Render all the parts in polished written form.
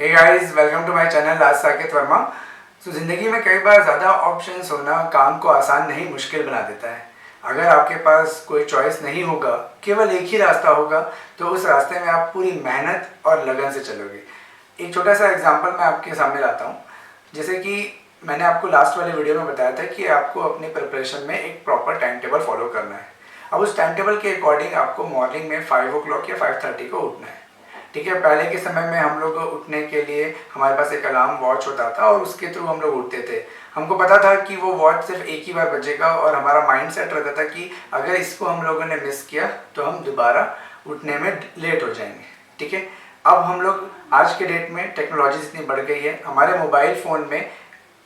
Hey guys, welcome to my channel Raj Saket Verma. ज़िंदगी में कई बार ज़्यादा ऑप्शंस होना काम को आसान नहीं मुश्किल बना देता है। अगर आपके पास कोई चॉइस नहीं होगा, केवल एक ही रास्ता होगा, तो उस रास्ते में आप पूरी मेहनत और लगन से चलोगे। एक छोटा सा एग्जांपल मैं आपके सामने लाता हूँ। जैसे कि मैंने आपको लास्ट वाले वीडियो में बताया था कि आपको अपनी प्रिपरेशन में एक प्रॉपर टाइम टेबल फॉलो करना है। अब उस टाइम टेबल के अकॉर्डिंग आपको मॉर्निंग में 5 o'clock या 5:30 को उठना है। ठीक है, पहले के समय में हम लोग उठने के लिए हमारे पास एक अलार्म वॉच होता था और उसके थ्रू हम लोग उठते थे। हमको पता था कि वो वॉच सिर्फ एक ही बार बजेगा और हमारा माइंड सेट रहता था कि अगर इसको हम लोगों ने मिस किया तो हम दोबारा उठने में लेट हो जाएंगे। ठीक है, अब हम लोग आज के डेट में टेक्नोलॉजी इतनी बढ़ गई है, हमारे मोबाइल फ़ोन में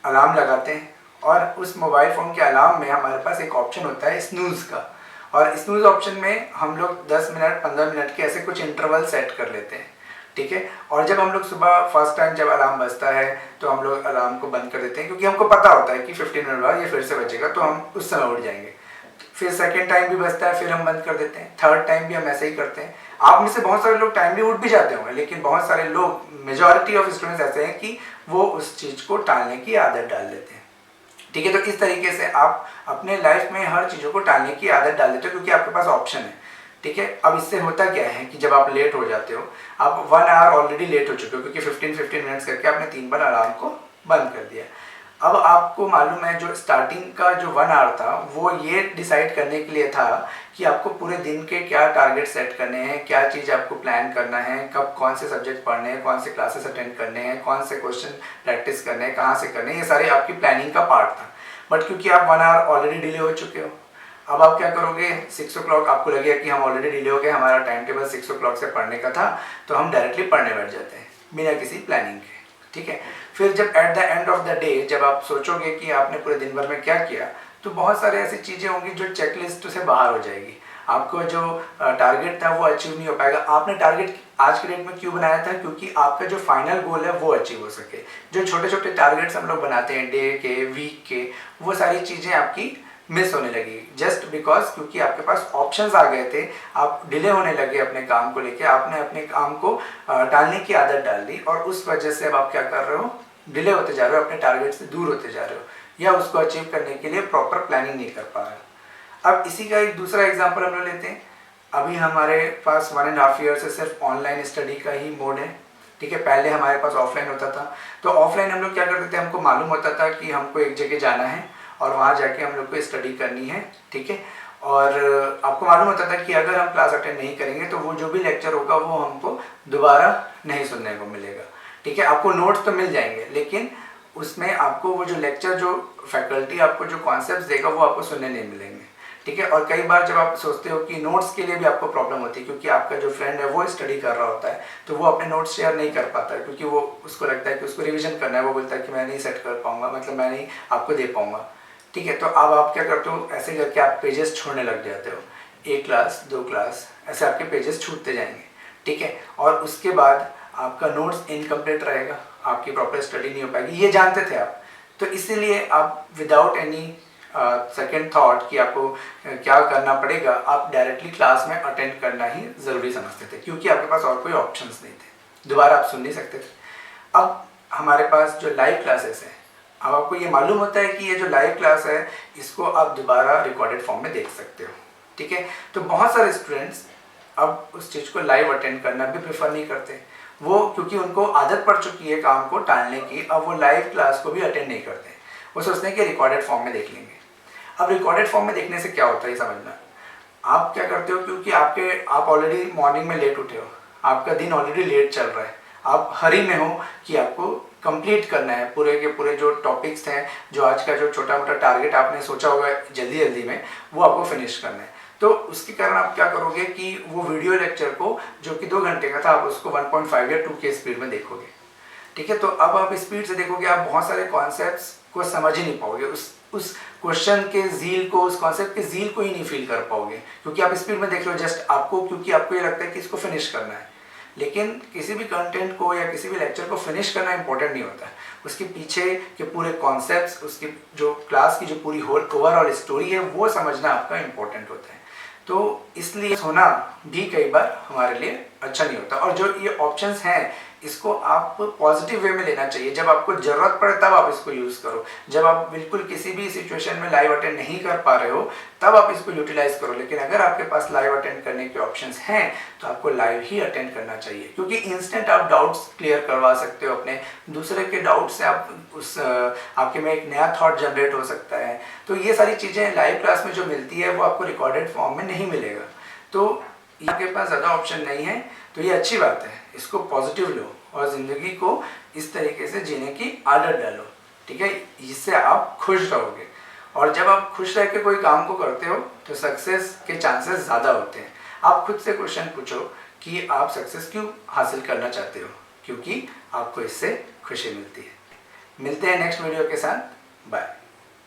अलार्म लगाते हैं और उस मोबाइल फ़ोन के अलार्म में हमारे पास एक ऑप्शन होता है स्नूज़ का। और स्नूज़ ऑप्शन में हम लोग 10 मिनट 15 मिनट के ऐसे कुछ इंटरवल सेट कर लेते हैं। ठीक है, और जब हम लोग सुबह फर्स्ट टाइम जब अलार्म बजता है तो हम लोग अलार्म को बंद कर देते हैं, क्योंकि हमको पता होता है कि 15 मिनट बाद ये फिर से बजेगा, तो हम उस समय उठ जाएंगे। फिर सेकेंड टाइम भी बजता है, फिर हम बंद कर देते हैं। थर्ड टाइम भी हम ऐसे ही करते हैं। आप में से बहुत सारे लोग टाइमली उठ भी जाते होंगे, लेकिन बहुत सारे लोग, मेजॉरिटी ऑफ स्टूडेंट्स ऐसे हैं कि वो उस चीज़ को टालने की आदत डाल देते हैं। ठीक है, तो इस तरीके से आप अपने लाइफ में हर चीज़ों को टालने की आदत डाल देते हो, क्योंकि आपके पास ऑप्शन है। ठीक है, अब इससे होता क्या है कि जब आप लेट हो जाते हो, आप 1 आवर ऑलरेडी लेट हो चुके हो, क्योंकि 15 मिनट्स करके आपने 3 बार अलार्म को बंद कर दिया। अब आपको मालूम है जो स्टार्टिंग का जो 1 आवर था वो ये डिसाइड करने के लिए था कि आपको पूरे दिन के क्या टारगेट सेट करने हैं, क्या चीज़ आपको प्लान करना है, कब कौन से सब्जेक्ट पढ़ने हैं, कौन से क्लासेस अटेंड करने हैं, कौन से क्वेश्चन प्रैक्टिस करने हैं, कहाँ से करने हैं, ये सारे आपकी प्लानिंग का पार्ट था। बट क्योंकि आप 1 आवर ऑलरेडी डिले हो चुके हो, अब आप क्या करोगे, 6 o'clock आपको लगेगा कि हम ऑलरेडी डिले हो गए, हमारा टाइम टेबल 6 o'clock से पढ़ने का था, तो हम डायरेक्टली पढ़ने बैठ जाते हैं बिना किसी प्लानिंग के। ठीक है, फिर जब at the end of the day जब आप सोचोगे कि आपने पूरे दिन भर में क्या किया, तो बहुत सारे ऐसी चीज़ें होंगी जो चेकलिस्ट से बाहर हो जाएगी। आपको जो टारगेट था वो अचीव नहीं हो पाएगा। आपने टारगेट आज के डेट में क्यों बनाया था? क्योंकि आपका जो फाइनल गोल है वो अचीव हो सके। जो छोटे छोटे टारगेट्स हम लोग बनाते हैं डे के, वीक के, वो सारी चीज़ें आपकी मिस होने लगी जस्ट बिकॉज क्योंकि आपके पास ऑप्शंस आ गए थे। आप डिले होने लगे अपने काम को लेके, आपने अपने काम को टालने की आदत डाल दी और उस वजह से अब आप क्या कर रहे हो, डिले होते जा रहे हो, अपने टारगेट से दूर होते जा रहे हो, या उसको अचीव करने के लिए प्रॉपर प्लानिंग नहीं कर पा रहे हो। अब इसी का एक दूसरा एग्जाम्पल हम लोग लेते हैं। अभी हमारे पास 1.5 ईयर से सिर्फ ऑनलाइन स्टडी का ही मोड है। ठीक है, पहले हमारे पास ऑफलाइन होता था। तो ऑफलाइन हम लोग क्या करते थे, हमको मालूम होता था कि हमको एक जगह जाना है और वहाँ जाके हम लोग को स्टडी करनी है। ठीक है, और आपको मालूम होता था कि अगर हम क्लास अटेंड नहीं करेंगे तो वो जो भी लेक्चर होगा वो हमको दोबारा नहीं सुनने को मिलेगा। ठीक है, आपको नोट्स तो मिल जाएंगे, लेकिन उसमें आपको वो जो लेक्चर, जो फैकल्टी आपको जो कॉन्सेप्ट्स देगा वो आपको सुनने नहीं मिलेंगे। ठीक है, और कई बार जब आप सोचते हो कि नोट्स के लिए भी आपको प्रॉब्लम होती है, क्योंकि आपका जो फ्रेंड है वो स्टडी कर रहा होता है, तो वो अपने नोट्स शेयर नहीं कर पाता है, क्योंकि वो उसको लगता है कि उसको रिवीजन करना है। वो बोलता है कि मैं नहीं सेट कर पाऊंगा, मतलब मैं नहीं आपको दे पाऊंगा। ठीक है, तो अब आप क्या करते हो, ऐसे करके आप पेजेस छोड़ने लग जाते हो। 1 क्लास 2 क्लास ऐसे आपके पेजेस छूटते जाएंगे। ठीक है, और उसके बाद आपका नोट्स इनकम्प्लीट रहेगा, आपकी प्रॉपर स्टडी नहीं हो पाएगी, ये जानते थे आप। तो इसीलिए आप विदाउट एनी सेकेंड थॉट कि आपको क्या करना पड़ेगा, आप डायरेक्टली क्लास में अटेंड करना ही ज़रूरी समझते थे, क्योंकि आपके पास और कोई ऑप्शंस नहीं थे, दोबारा आप सुन नहीं सकते थे। अब हमारे पास जो लाइव क्लासेस हैं, अब आपको ये मालूम होता है कि ये जो लाइव क्लास है इसको आप दोबारा रिकॉर्डेड फॉर्म में देख सकते हो। ठीक है, तो बहुत सारे स्टूडेंट्स अब उस चीज़ को लाइव अटेंड करना भी प्रेफर नहीं करते। वो क्योंकि उनको आदत पड़ चुकी है काम को टालने की, अब वो लाइव क्लास को भी अटेंड नहीं करते। वो सोचते हैं कि रिकॉर्डेड फॉर्म में देख लेंगे। अब रिकॉर्डेड फॉर्म में देखने से क्या होता है ये समझना। आप क्या करते हो, क्योंकि आप ऑलरेडी मॉर्निंग में लेट उठे हो, आपका दिन ऑलरेडी लेट चल रहा है, आप हरी में हो कि आपको कंप्लीट करना है पूरे के पूरे जो टॉपिक्स हैं, जो आज का जो छोटा मोटा टारगेट आपने सोचा होगा जल्दी जल्दी में, वो आपको फिनिश करना है। तो उसके कारण आप क्या करोगे कि वो वीडियो लेक्चर को जो कि 2 घंटे का था, आप उसको 1.5 या 2 के स्पीड में देखोगे। ठीक है, तो अब आप स्पीड से देखोगे, आप बहुत सारे कॉन्सेप्ट्स को समझ ही नहीं पाओगे, उस क्वेश्चन के जील को, उस कॉन्सेप्ट के जील को ही नहीं फील कर पाओगे, क्योंकि आप स्पीड में देख रहे हो जस्ट आपको, क्योंकि आपको ये लगता है कि इसको फिनिश करना है। लेकिन किसी भी कंटेंट को या किसी भी लेक्चर को फिनिश करना इंपॉर्टेंट नहीं होता है, उसके पीछे के पूरे कॉन्सेप्ट्स, उसकी जो क्लास की जो पूरी ओवरऑल स्टोरी है वो समझना आपका इंपॉर्टेंट होता है। तो इसलिए होना भी कई बार हमारे लिए अच्छा नहीं होता। और जो ये ऑप्शंस हैं इसको आप पॉजिटिव वे में लेना चाहिए। जब आपको ज़रूरत पड़े तब आप इसको यूज़ करो। जब आप बिल्कुल किसी भी सिचुएशन में लाइव अटेंड नहीं कर पा रहे हो तब आप इसको यूटिलाइज करो। लेकिन अगर आपके पास लाइव अटेंड करने के ऑप्शंस हैं तो आपको लाइव ही अटेंड करना चाहिए, क्योंकि इंस्टेंट आप डाउट्स क्लियर करवा सकते हो अपने। दूसरे के डाउट से आप आपके में एक नया थॉट जनरेट हो सकता है। तो ये सारी चीज़ें लाइव क्लास में जो मिलती है वो आपको रिकॉर्डेड फॉर्म में नहीं मिलेगा। तो आपके पास ज़्यादा ऑप्शन नहीं है तो ये अच्छी बात है, इसको पॉजिटिव लो और ज़िंदगी को इस तरीके से जीने की आदत डालो, ठीक है। इससे आप खुश रहोगे और जब आप खुश रह के कोई काम को करते हो तो सक्सेस के चांसेस ज़्यादा होते हैं। आप खुद से क्वेश्चन पूछो कि आप सक्सेस क्यों हासिल करना चाहते हो, क्योंकि आपको इससे खुशी मिलती है। मिलते हैं नेक्स्ट वीडियो के साथ, बाय।